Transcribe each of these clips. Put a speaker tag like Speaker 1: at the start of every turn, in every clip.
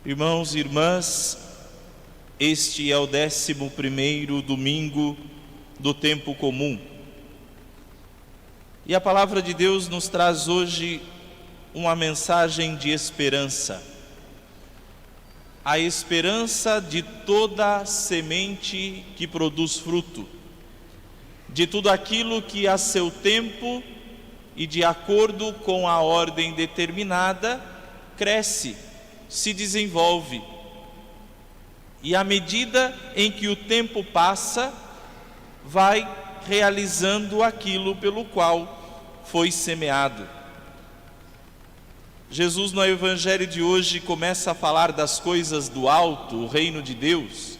Speaker 1: Irmãos e irmãs, este é o 11º domingo do tempo comum. E a palavra de Deus nos traz hoje uma mensagem de esperança. A esperança de toda semente que produz fruto, de tudo aquilo que a seu tempo e de acordo com a ordem determinada cresce, se desenvolve. E à medida em que o tempo passa, vai realizando aquilo pelo qual foi semeado. Jesus, no Evangelho de hoje, começa a falar das coisas do alto, o reino de Deus.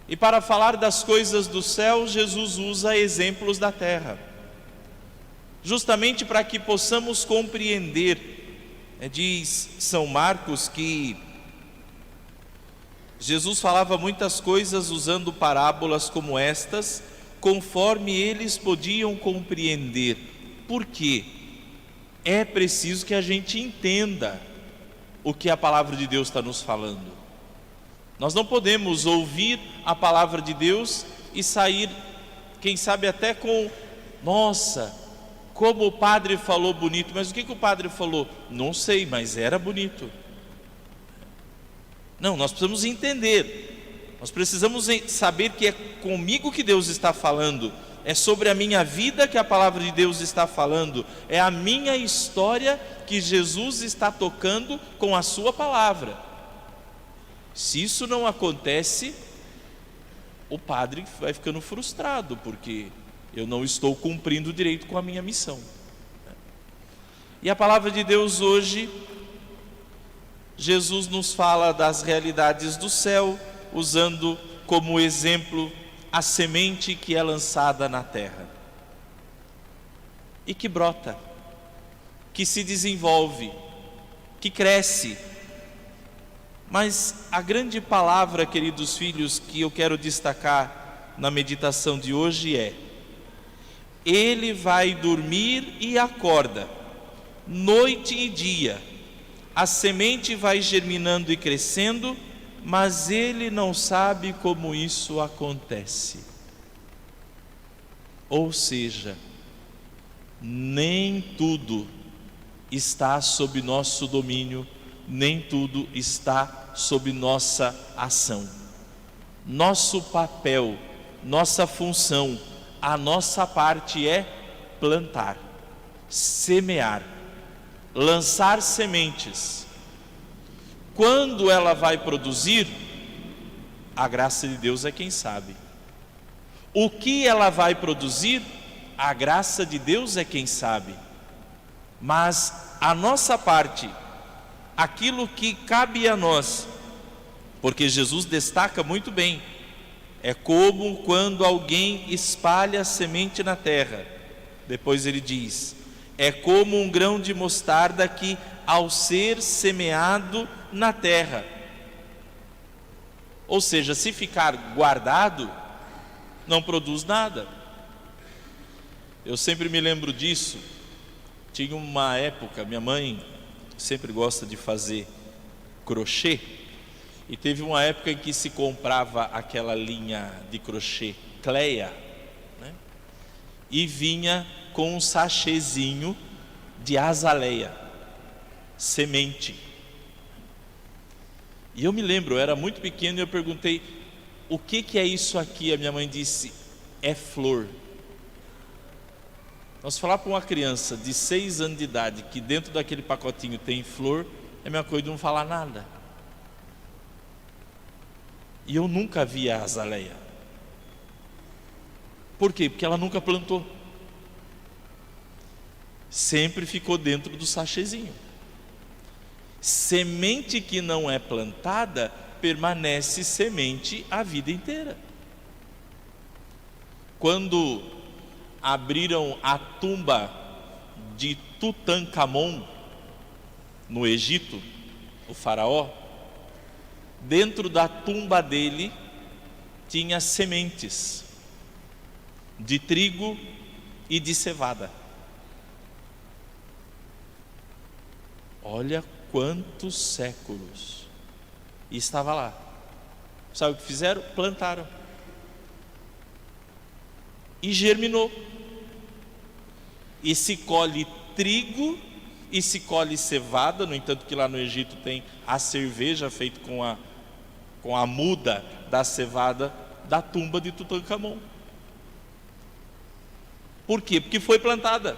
Speaker 1: E para falar das coisas do céu, Jesus usa exemplos da terra, justamente para que possamos compreender. Diz São Marcos que Jesus falava muitas coisas usando parábolas como estas, conforme eles podiam compreender. Por quê? É preciso que a gente entenda o que a palavra de Deus está nos falando. Nós não podemos ouvir a palavra de Deus e sair, quem sabe até com, nossa, como o padre falou bonito. Mas o que o padre falou? Não sei, mas era bonito. Não, nós precisamos entender. Nós precisamos saber que é comigo que Deus está falando. É sobre a minha vida que a palavra de Deus está falando. É a minha história que Jesus está tocando com a sua palavra. Se isso não acontece, o padre vai ficando frustrado, porque eu não estou cumprindo direito com a minha missão. E a palavra de Deus hoje, Jesus nos fala das realidades do céu, usando como exemplo a semente que é lançada na terra e que brota, que se desenvolve, que cresce. Mas a grande palavra, queridos filhos, que eu quero destacar na meditação de hoje é: ele vai dormir e acorda, noite e dia. A semente vai germinando e crescendo, mas ele não sabe como isso acontece. Ou seja, nem tudo está sob nosso domínio, nem tudo está sob nossa ação. Nosso papel, nossa função, a nossa parte é plantar, semear, lançar sementes. Quando ela vai produzir, a graça de Deus é quem sabe. O que ela vai produzir, a graça de Deus é quem sabe. Mas a nossa parte, aquilo que cabe a nós, porque Jesus destaca muito bem, é como quando alguém espalha semente na terra. Depois ele diz: é como um grão de mostarda que, ao ser semeado na terra, ou seja, se ficar guardado, não produz nada. Eu sempre me lembro disso. Tinha uma época, minha mãe sempre gosta de fazer crochê, e teve uma época em que se comprava aquela linha de crochê Cleia, né? E vinha com um sachêzinho de azaleia, semente. E eu me lembro, eu era muito pequeno e eu perguntei: o que é isso aqui? A minha mãe disse: é flor. Nós falar para uma criança de 6 anos de idade que dentro daquele pacotinho tem flor, é a mesma coisa de não falar nada. E eu nunca vi a azaleia. Por quê? Porque ela nunca plantou. Sempre ficou dentro do sachêzinho. Semente que não é plantada permanece semente a vida inteira. Quando abriram a tumba de Tutancâmon no Egito, o faraó, dentro da tumba dele tinha sementes de trigo e de cevada. Olha quantos séculos. E estava lá. Sabe o que fizeram? Plantaram. E germinou. E se colhe trigo e se colhe cevada. No entanto que lá no Egito tem a cerveja feita com a muda da cevada da tumba de Tutancâmon. Por quê? Porque foi plantada.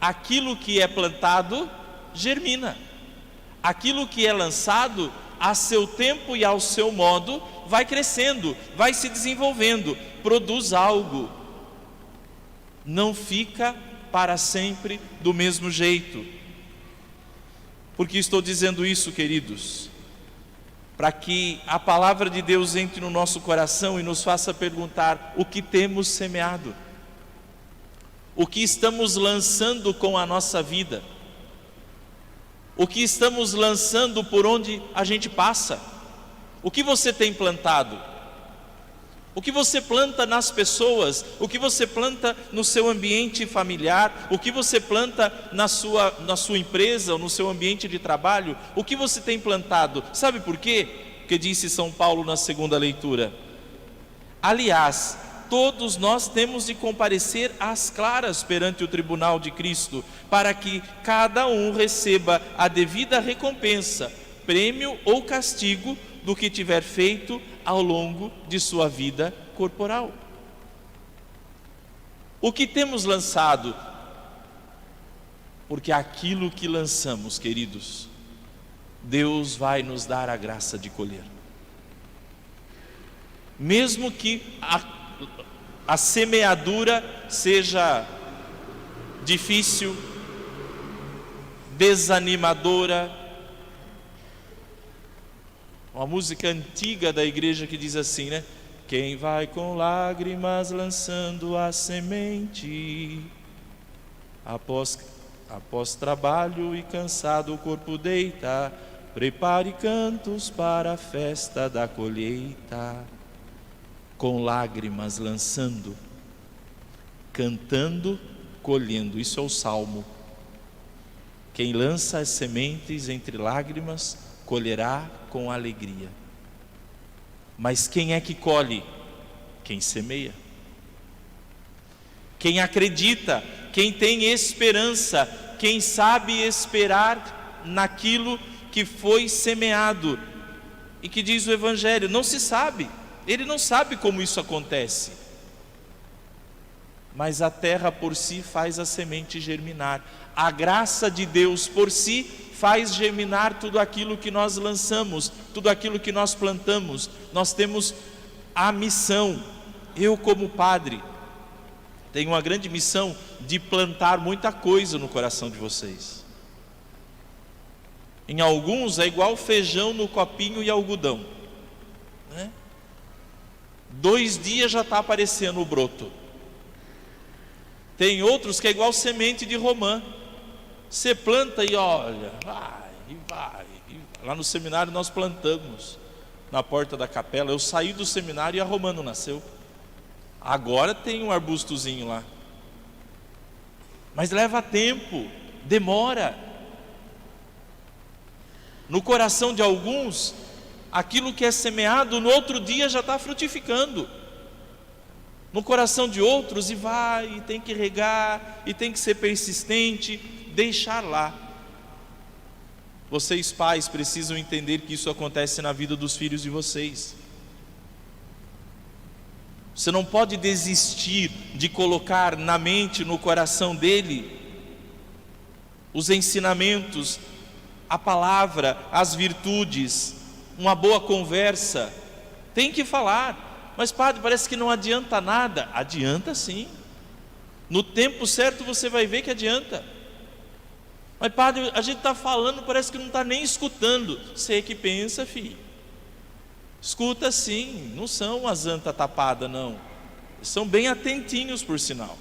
Speaker 1: Aquilo que é plantado germina. Aquilo que é lançado a seu tempo e ao seu modo vai crescendo, vai se desenvolvendo, produz algo. Não fica para sempre do mesmo jeito. Por que estou dizendo isso, queridos? Para que a palavra de Deus entre no nosso coração e nos faça perguntar: o que temos semeado? O que estamos lançando com a nossa vida? O que estamos lançando por onde a gente passa? O que você tem plantado? O que você planta nas pessoas? O que você planta no seu ambiente familiar? O que você planta na sua empresa ou no seu ambiente de trabalho? O que você tem plantado? Sabe por quê? Porque disse São Paulo na segunda leitura: aliás, todos nós temos de comparecer às claras perante o tribunal de Cristo, para que cada um receba a devida recompensa, prêmio ou castigo do que tiver feito ao longo de sua vida corporal. O que temos lançado? Porque aquilo que lançamos, queridos, Deus vai nos dar a graça de colher. Mesmo que a semeadura seja difícil, desanimadora. Uma música antiga da igreja que diz assim, né? Quem vai com lágrimas lançando a semente, após trabalho e cansado o corpo deita, prepare cantos para a festa da colheita. Com lágrimas lançando, cantando, colhendo. Isso é o Salmo. Quem lança as sementes entre lágrimas, colherá com alegria. Mas quem é que colhe? Quem semeia. Quem acredita, quem tem esperança, quem sabe esperar naquilo que foi semeado. E que diz o Evangelho, não se sabe. Ele não sabe como isso acontece, mas a terra por si faz a semente germinar. A graça de Deus por si faz germinar tudo aquilo que nós lançamos, tudo aquilo que nós plantamos. Nós temos a missão, eu como padre, tenho uma grande missão de plantar muita coisa no coração de vocês. Em alguns é igual feijão no copinho e algodão, né? 2 dias já está aparecendo o broto. Tem outros que é igual semente de romã. Você planta e olha, vai. Lá no seminário nós plantamos, na porta da capela. Eu saí do seminário e a romã não nasceu. Agora tem um arbustozinho lá. Mas leva tempo, demora. No coração de alguns, aquilo que é semeado no outro dia já está frutificando. No coração de outros, e tem que regar, e tem que ser persistente, deixar lá. Vocês pais precisam entender que isso acontece na vida dos filhos de vocês. Você não pode desistir de colocar na mente, no coração dele, os ensinamentos, a palavra, as virtudes, uma boa conversa. Tem que falar. Mas padre, parece que não adianta nada. Adianta sim. No tempo certo você vai ver que adianta. Mas padre, a gente está falando, parece que não está nem escutando. Você que pensa, filho. Escuta sim, não são uma anta tapada não. São bem atentinhos por sinal.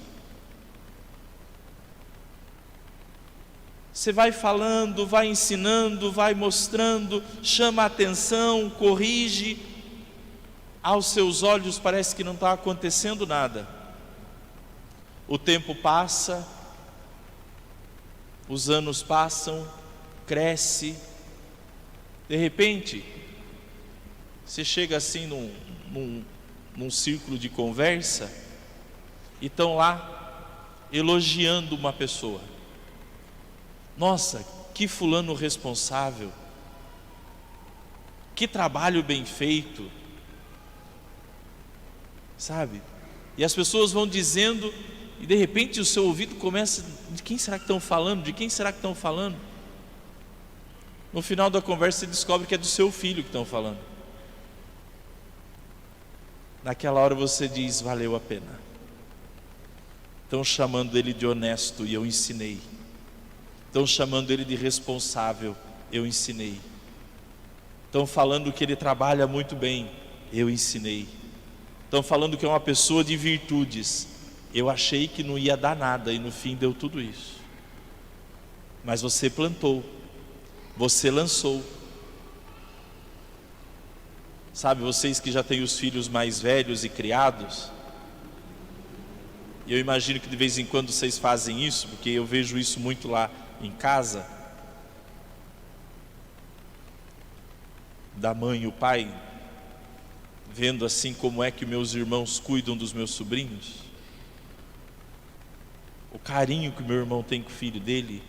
Speaker 1: Você vai falando, vai ensinando, vai mostrando, chama a atenção, corrige. Aos seus olhos parece que não está acontecendo nada. O tempo passa, os anos passam, cresce. De repente, Você chega assim num círculo de conversa e estão lá elogiando uma pessoa. Nossa, que fulano responsável, que trabalho bem feito, sabe? E as pessoas vão dizendo, e de repente o seu ouvido começa: de quem será que estão falando? De quem será que estão falando? No final da conversa você descobre que é do seu filho que estão falando. Naquela hora você diz: valeu a pena. Estão chamando ele de honesto e eu ensinei. Estão chamando ele de responsável, eu ensinei. Estão falando que ele trabalha muito bem, eu ensinei. Estão falando que é uma pessoa de virtudes, eu achei que não ia dar nada e no fim deu tudo isso. Mas você plantou, você lançou. Sabe, vocês que já têm os filhos mais velhos e criados, eu imagino que de vez em quando vocês fazem isso, porque eu vejo isso muito lá em casa, da mãe e o pai, vendo assim como é que meus irmãos cuidam dos meus sobrinhos, o carinho que meu irmão tem com o filho dele,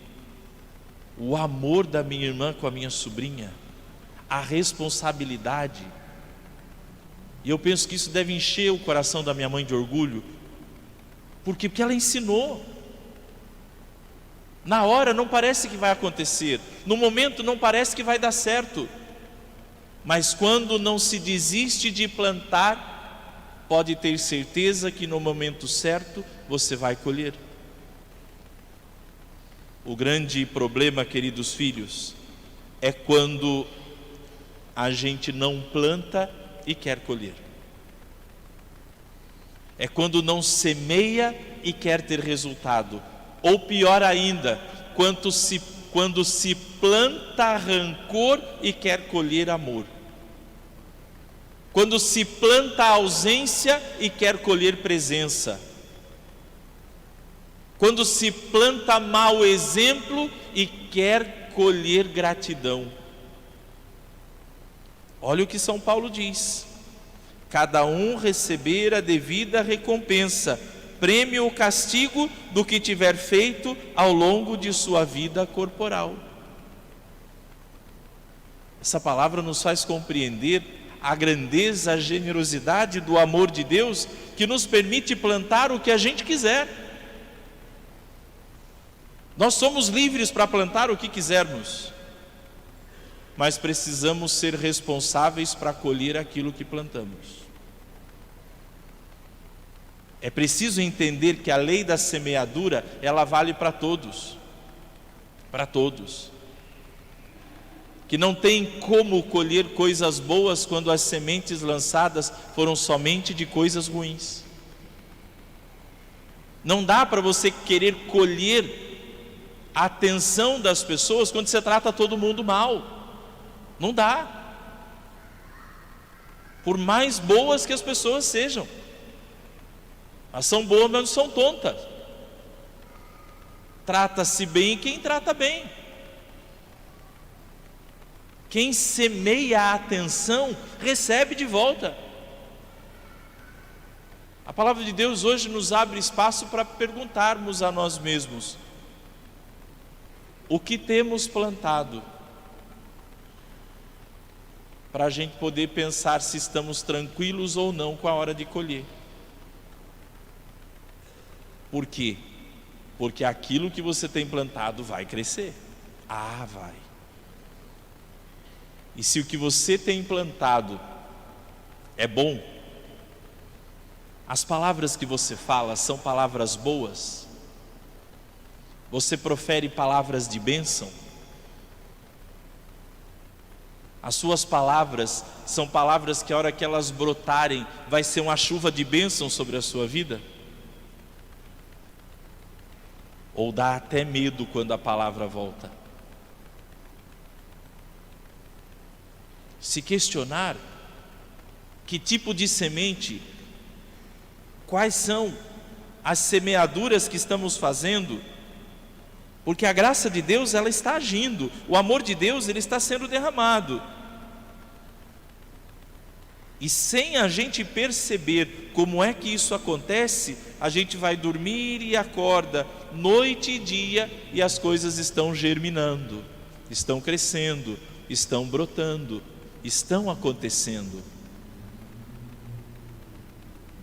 Speaker 1: o amor da minha irmã com a minha sobrinha, a responsabilidade. E eu penso que isso deve encher o coração da minha mãe de orgulho, porque ela ensinou. Na hora não parece que vai acontecer, no momento não parece que vai dar certo, mas quando não se desiste de plantar, pode ter certeza que no momento certo você vai colher. O grande problema, queridos filhos, é quando a gente não planta e quer colher. É quando não semeia e quer ter resultado. Ou pior ainda, quando se planta rancor e quer colher amor. Quando se planta ausência e quer colher presença. Quando se planta mau exemplo e quer colher gratidão. Olha o que São Paulo diz: cada um receber a devida recompensa, prêmio ou castigo do que tiver feito ao longo de sua vida corporal. Essa palavra nos faz compreender a grandeza, a generosidade do amor de Deus, que nos permite plantar o que a gente quiser. Nós somos livres para plantar o que quisermos, mas precisamos ser responsáveis para colher aquilo que plantamos. É preciso entender que a lei da semeadura, ela vale para todos. Para todos. Que não tem como colher coisas boas quando as sementes lançadas foram somente de coisas ruins. Não dá para você querer colher a atenção das pessoas quando você trata todo mundo mal. Não dá. Por mais boas que as pessoas sejam. Elas são boas, mas não são tontas. Trata-se bem quem trata bem. Quem semeia a atenção, recebe de volta. A palavra de Deus hoje nos abre espaço para perguntarmos a nós mesmos: o que temos plantado? Para a gente poder pensar se estamos tranquilos ou não com a hora de colher. Por quê? Porque aquilo que você tem plantado vai crescer. Ah, vai. E se o que você tem plantado é bom, as palavras que você fala são palavras boas, você profere palavras de bênção, as suas palavras são palavras que a hora que elas brotarem, vai ser uma chuva de bênção sobre a sua vida? Ou dá até medo quando a palavra volta? Se questionar que tipo de semente, quais são as semeaduras que estamos fazendo, porque a graça de Deus, ela está agindo, o amor de Deus, ele está sendo derramado. E sem a gente perceber como é que isso acontece, a gente vai dormir e acorda noite e dia e as coisas estão germinando, estão crescendo, estão brotando, estão acontecendo.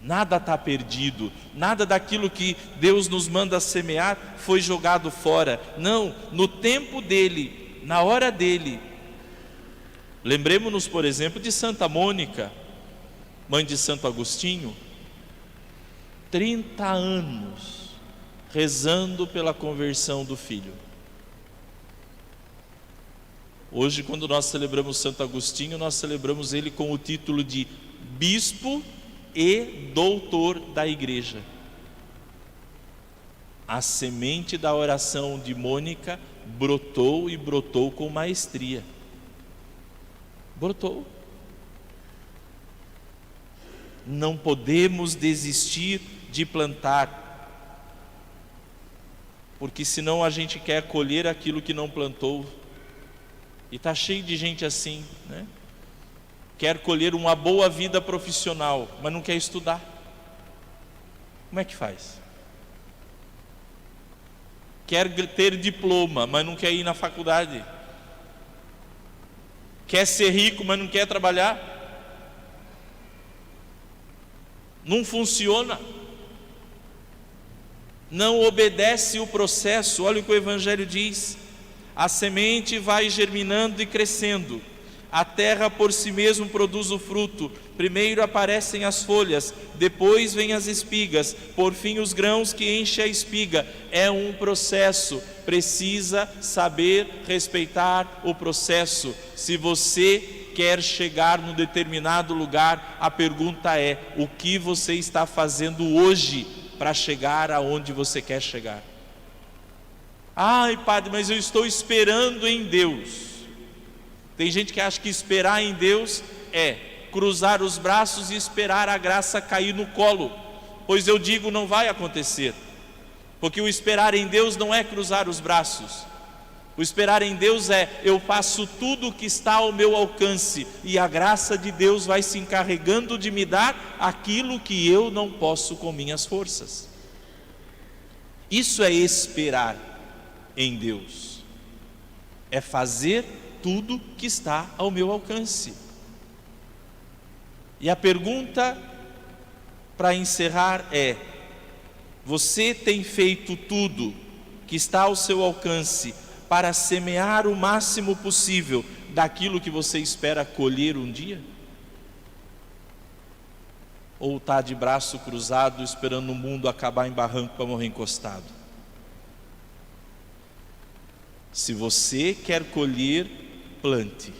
Speaker 1: Nada está perdido, nada daquilo que Deus nos manda semear foi jogado fora. Não, no tempo dele, na hora dele. Lembremos-nos, por exemplo, de Santa Mônica, mãe de Santo Agostinho, 30 anos rezando pela conversão do filho. Hoje, quando nós celebramos Santo Agostinho, nós celebramos ele com o título de bispo e doutor da igreja. A semente da oração de Mônica brotou e brotou com maestria. Brotou. Não podemos desistir de plantar, porque senão a gente quer colher aquilo que não plantou. E está cheio de gente assim, né? Quer colher uma boa vida profissional, mas não quer estudar. Como é que faz? Quer ter diploma, mas não quer ir na faculdade. Quer ser rico, mas não quer trabalhar. Não funciona. Não obedece o processo. Olha o que o Evangelho diz: a semente vai germinando e crescendo, a terra por si mesmo produz o fruto, primeiro aparecem as folhas, depois vêm as espigas, por fim os grãos que enchem a espiga. É um processo, precisa saber respeitar o processo. Se você quer chegar num determinado lugar, a pergunta é: o que você está fazendo hoje para chegar aonde você quer chegar? Ai, padre, mas eu estou esperando em Deus. Tem gente que acha que esperar em Deus é cruzar os braços e esperar a graça cair no colo. Pois eu digo, não vai acontecer. Porque o esperar em Deus não é cruzar os braços. O esperar em Deus é: eu faço tudo o que está ao meu alcance, e a graça de Deus vai se encarregando de me dar aquilo que eu não posso com minhas forças. Isso é esperar em Deus. É fazer tudo que está ao meu alcance. E a pergunta para encerrar é: você tem feito tudo que está ao seu alcance para semear o máximo possível daquilo que você espera colher um dia? Ou está de braço cruzado esperando o mundo acabar em barranco para morrer encostado? Se você quer colher, plante.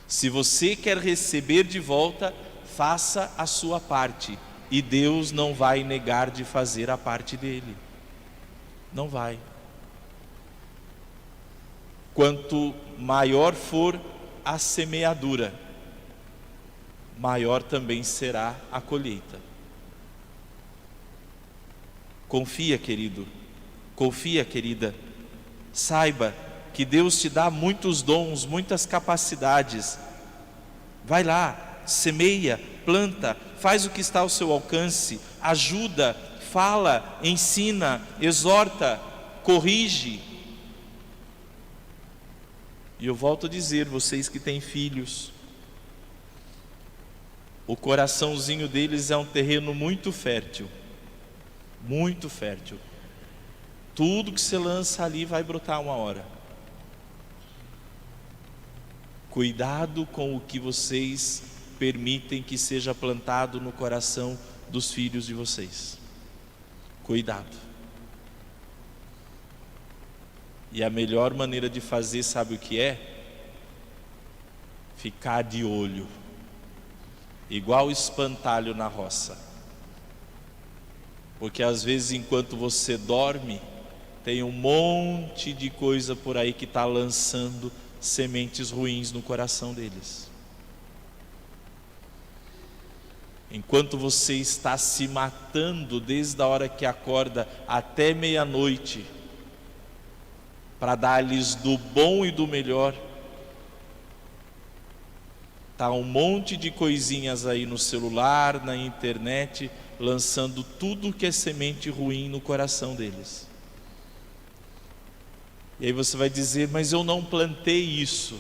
Speaker 1: Se você quer receber de volta, faça a sua parte, e Deus não vai negar de fazer a parte dele. Não vai. Quanto maior for a semeadura, maior também será a colheita. Confia, querido, confia, querida. Saiba que Deus te dá muitos dons, muitas capacidades. Vai lá, semeia, planta, faz o que está ao seu alcance, ajuda, fala, ensina, exorta, corrige. E eu volto a dizer, vocês que têm filhos, o coraçãozinho deles é um terreno muito fértil, muito fértil. Tudo que você lança ali vai brotar uma hora. Cuidado com o que vocês permitem que seja plantado no coração dos filhos de vocês. Cuidado. E a melhor maneira de fazer, sabe o que é? Ficar de olho, igual espantalho na roça. Porque às vezes, enquanto você dorme, tem um monte de coisa por aí que está lançando sementes ruins no coração deles. Enquanto você está se matando desde a hora que acorda até meia-noite, para dar-lhes do bom e do melhor, Tá um monte de coisinhas aí no celular, na internet, lançando tudo que é semente ruim no coração deles. E aí você vai dizer, mas eu não plantei isso.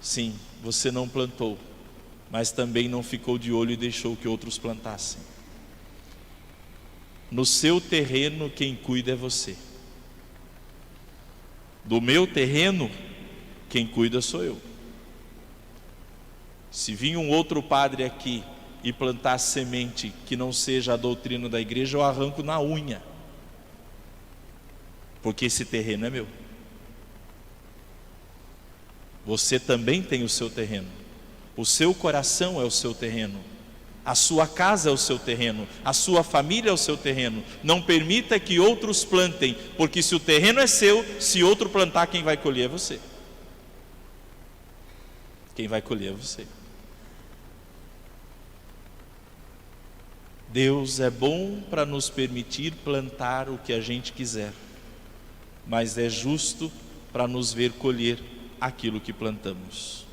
Speaker 1: Sim, você não plantou, mas também não ficou de olho e deixou que outros plantassem. No seu terreno, quem cuida é você. Do meu terreno, quem cuida sou eu. Se vir um outro padre aqui e plantar semente que não seja a doutrina da igreja, eu arranco na unha, porque esse terreno é meu. Você também tem o seu terreno. O seu coração é o seu terreno. A sua casa é o seu terreno. A sua família é o seu terreno. Não permita que outros plantem, porque se o terreno é seu, se outro plantar, quem vai colher é você. Quem vai colher é você. Deus é bom para nos permitir plantar o que a gente quiser, mas é justo para nos ver colher aquilo que plantamos.